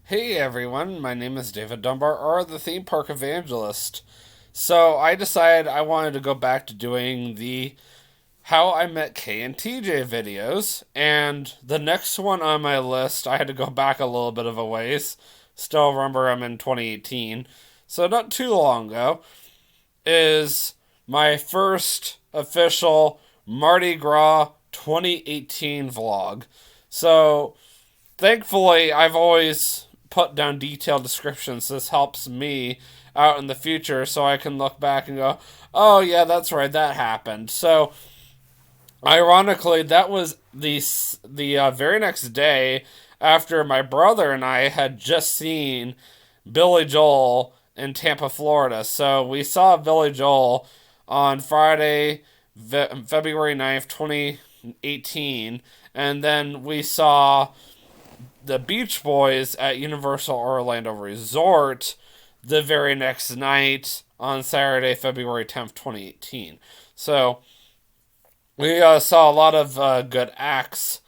Hey everyone, my name is David Dunbar, or the theme park evangelist. So I decided I wanted to go back to doing the How I Met Kay and TJ videos, and the next one on my list, I had to go back a little bit of a ways. Still remember I'm in 2018, so not too long ago, is my first official Mardi Gras 2018 vlog. So thankfully, I've always put down detailed descriptions. This helps me out in the future so I can look back and go, oh, yeah, that's right, that happened. So, ironically, that was the very next day after my brother and I had just seen Billy Joel in Tampa, Florida. So, we saw Billy Joel on Friday, February 9th, 2018, and then we saw the Beach Boys at Universal Orlando Resort the very next night on Saturday, February 10th, 2018. So we saw a lot of good acts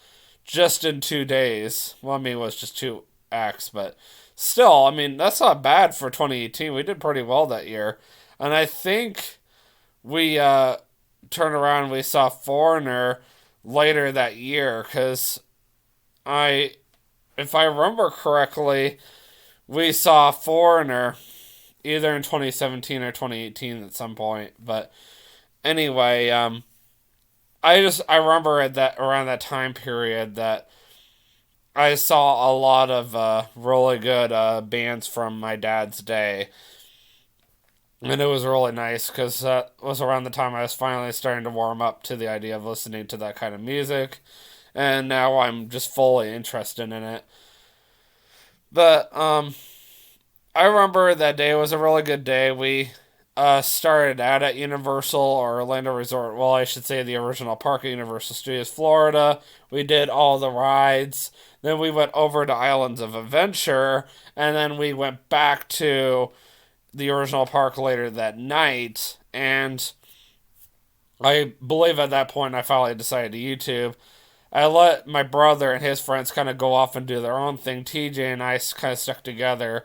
just in 2 days. Well, I mean, it was just two acts, but still, I mean, that's not bad for 2018. We did pretty well that year. And I think we turned around and we saw Foreigner later that year because I if I remember correctly, we saw Foreigner either in 2017 or 2018 at some point. But anyway, I remember at that around that time period that I saw a lot of really good bands from my dad's day, and it was really nice because that was around the time I was finally starting to warm up to the idea of listening to that kind of music, and now I'm just fully interested in it. But I remember that day was a really good day. We started out at Universal or Orlando Resort. Well, I should say the original park at Universal Studios Florida. We did all the rides. Then we went over to Islands of Adventure, and then we went back to the original park later that night. And I believe at that point I finally decided to YouTube. I let my brother and his friends kind of go off and do their own thing. TJ and I kind of stuck together,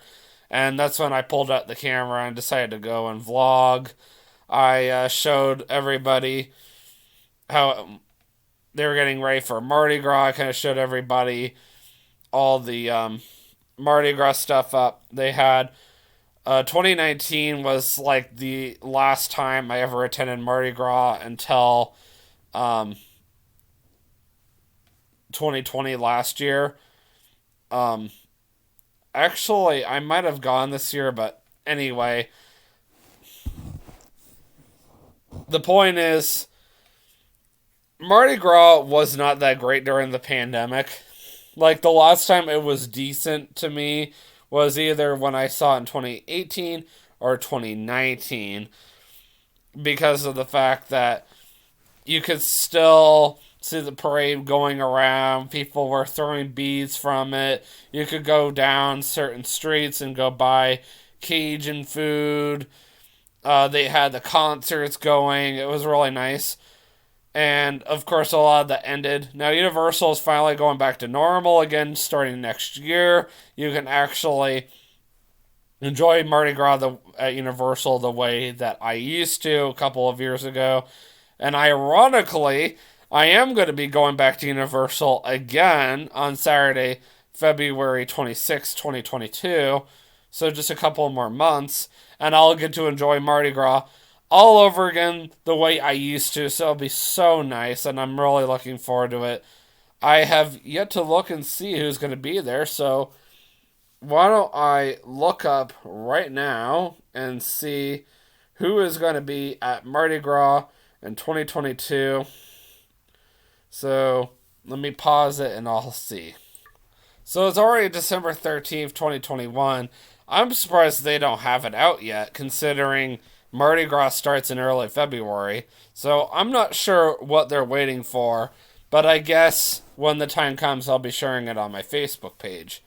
and that's when I pulled out the camera and decided to go and vlog. I showed everybody how they were getting ready for Mardi Gras. I kind of showed everybody all the Mardi Gras stuff up. They had 2019 was like the last time I ever attended Mardi Gras until um, 2020 last year. Um, Actually, I might have gone this year, but anyway, the point is, Mardi Gras was not that great during the pandemic. Like, the last time it was decent to me was either when I saw it in 2018 or 2019 because of the fact that you could still see the parade going around. People were throwing beads from it. You could go down certain streets and go buy Cajun food. They had the concerts going. It was really nice. And of course, a lot of that ended. Now, Universal is finally going back to normal again starting next year. You can actually enjoy Mardi Gras at Universal the way that I used to a couple of years ago. And ironically, I am going to be going back to Universal again on Saturday, February 26, 2022. So just a couple more months. And I'll get to enjoy Mardi Gras all over again the way I used to. So it'll be so nice. And I'm really looking forward to it. I have yet to look and see who's going to be there. So why don't I look up right now and see who is going to be at Mardi Gras in 2022. So let me pause it and I'll see. So it's already December 13th, 2021. I'm surprised they don't have it out yet, considering Mardi Gras starts in early February. So I'm not sure what they're waiting for, but I guess when the time comes, I'll be sharing it on my Facebook page.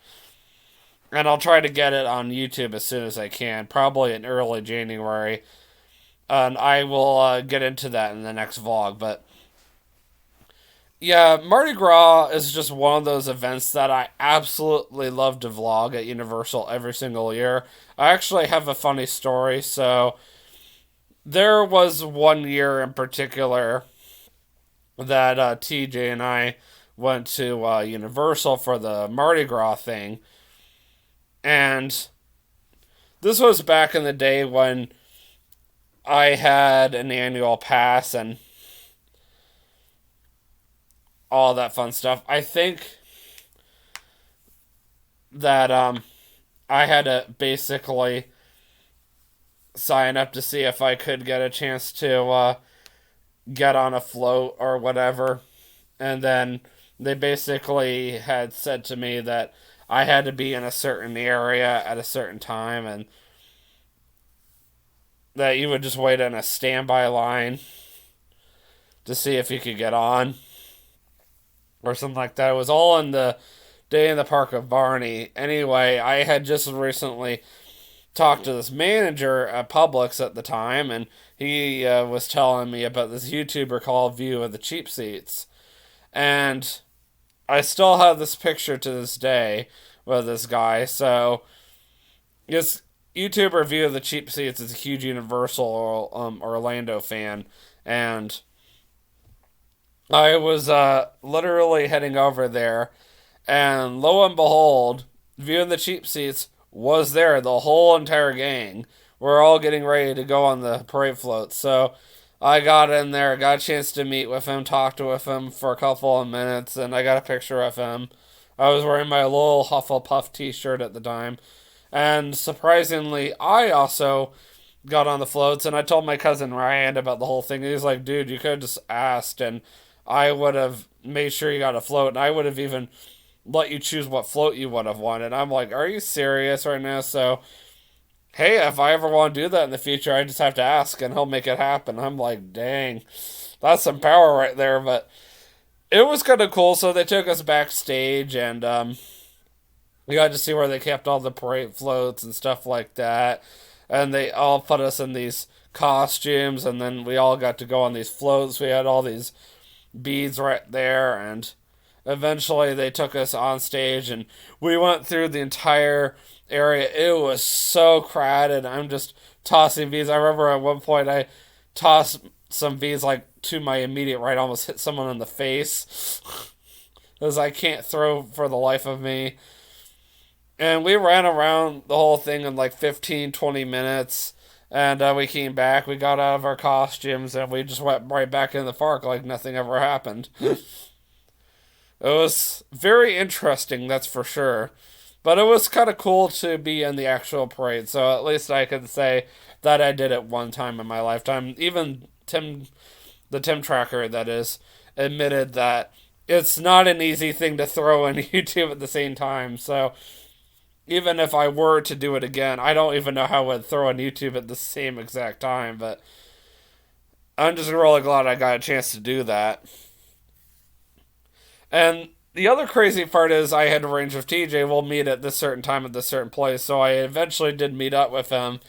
And I'll try to get it on YouTube as soon as I can, probably in early January. And I will get into that in the next vlog. But Yeah, Mardi Gras is just one of those events that I absolutely love to vlog at Universal every single year. I actually have a funny story. So, there was one year in particular that TJ and I went to Universal for the Mardi Gras thing. And this was back in the day when I had an annual pass and all that fun stuff. I think that I had to basically sign up to see if I could get a chance to get on a float or whatever. And then they basically had said to me that I had to be in a certain area at a certain time and that you would just wait in a standby line to see if you could get on or something like that. It was all in the day in the park of Barney. Anyway, I had just recently talked to this manager at Publix at the time, and he was telling me about this YouTuber called View of the Cheap Seats. And I still have this picture to this day with this guy. So, this YouTuber View of the Cheap Seats is a huge Universal Orlando fan. And I was literally heading over there, and lo and behold, View of the Cheap Seats was there. The whole entire gang. We're all getting ready to go on the parade float. So I got in there, got a chance to meet with him, talked with him for a couple of minutes, and I got a picture of him. I was wearing my little Hufflepuff t shirt at the time. And surprisingly, I also got on the floats, and I told my cousin Ryan about the whole thing. He was like, dude, you could have just asked, and I would have made sure you got a float, and I would have even let you choose what float you would have wanted. I'm like, are you serious right now? So, hey, if I ever want to do that in the future, I just have to ask, and he'll make it happen. I'm like, dang, that's some power right there. But it was kind of cool. So they took us backstage, and we got to see where they kept all the parade floats and stuff like that. And they all put us in these costumes, and then we all got to go on these floats. We had all these beads right there, and eventually they took us on stage, and we went through the entire area. It was so crowded. I'm just tossing beads. I remember at one point I tossed some beads like to my immediate right, almost hit someone in the face because I can't throw for the life of me. And we ran around the whole thing in like 15, 20 minutes. And we came back, we got out of our costumes, and we just went right back in the park like nothing ever happened. It was very interesting, that's for sure. But it was kind of cool to be in the actual parade, so at least I could say that I did it one time in my lifetime. Even the Tim Tracker, that is, admitted that it's not an easy thing to throw in YouTube at the same time. So even if I were to do it again, I don't even know how I would throw on YouTube at the same exact time, but I'm just really glad I got a chance to do that. And the other crazy part is I had arranged with TJ, we'll meet at this certain time at this certain place, so I eventually did meet up with him.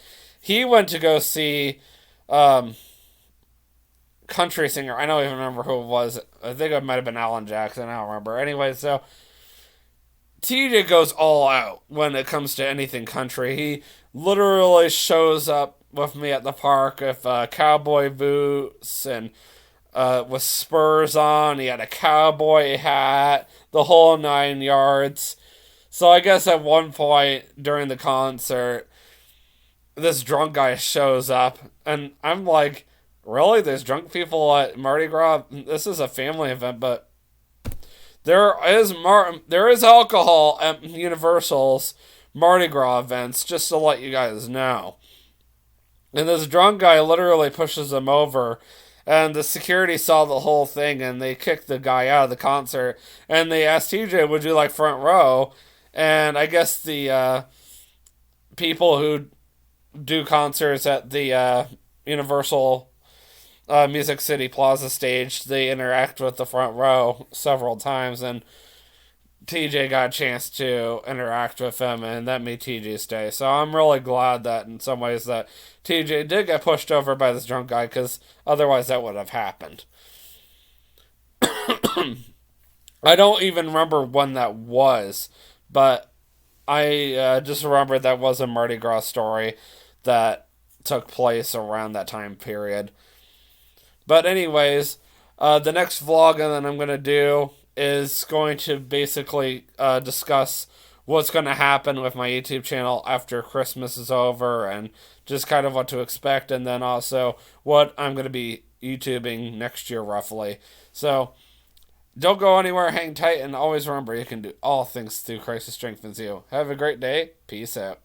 He went to go see um, country singer. I don't even remember who it was. I think it might have been Alan Jackson. I don't remember. Anyway, so TJ goes all out when it comes to anything country. He literally shows up with me at the park with cowboy boots and with spurs on. He had a cowboy hat, the whole 9 yards. So I guess at one point during the concert, this drunk guy shows up, and I'm like, really? There's drunk people at Mardi Gras? This is a family event, but there is alcohol at Universal's Mardi Gras events, just to let you guys know. And this drunk guy literally pushes him over, and the security saw the whole thing, and they kicked the guy out of the concert. And they asked TJ, "Would you like front row?" And I guess the people who do concerts at the Universal Music City Plaza stage, they interact with the front row several times, and TJ got a chance to interact with him, and that made TJ stay. So I'm really glad that in some ways that TJ did get pushed over by this drunk guy, because otherwise that would have happened. I don't even remember when that was, but I just remember that was a Mardi Gras story that took place around that time period. But anyways, the next vlog that I'm gonna do is going to basically discuss what's going to happen with my YouTube channel after Christmas is over, and just kind of what to expect, and then also what I'm going to be YouTubing next year roughly. So don't go anywhere, hang tight, and always remember you can do all things through Christ who strengthens you. Have a great day. Peace out.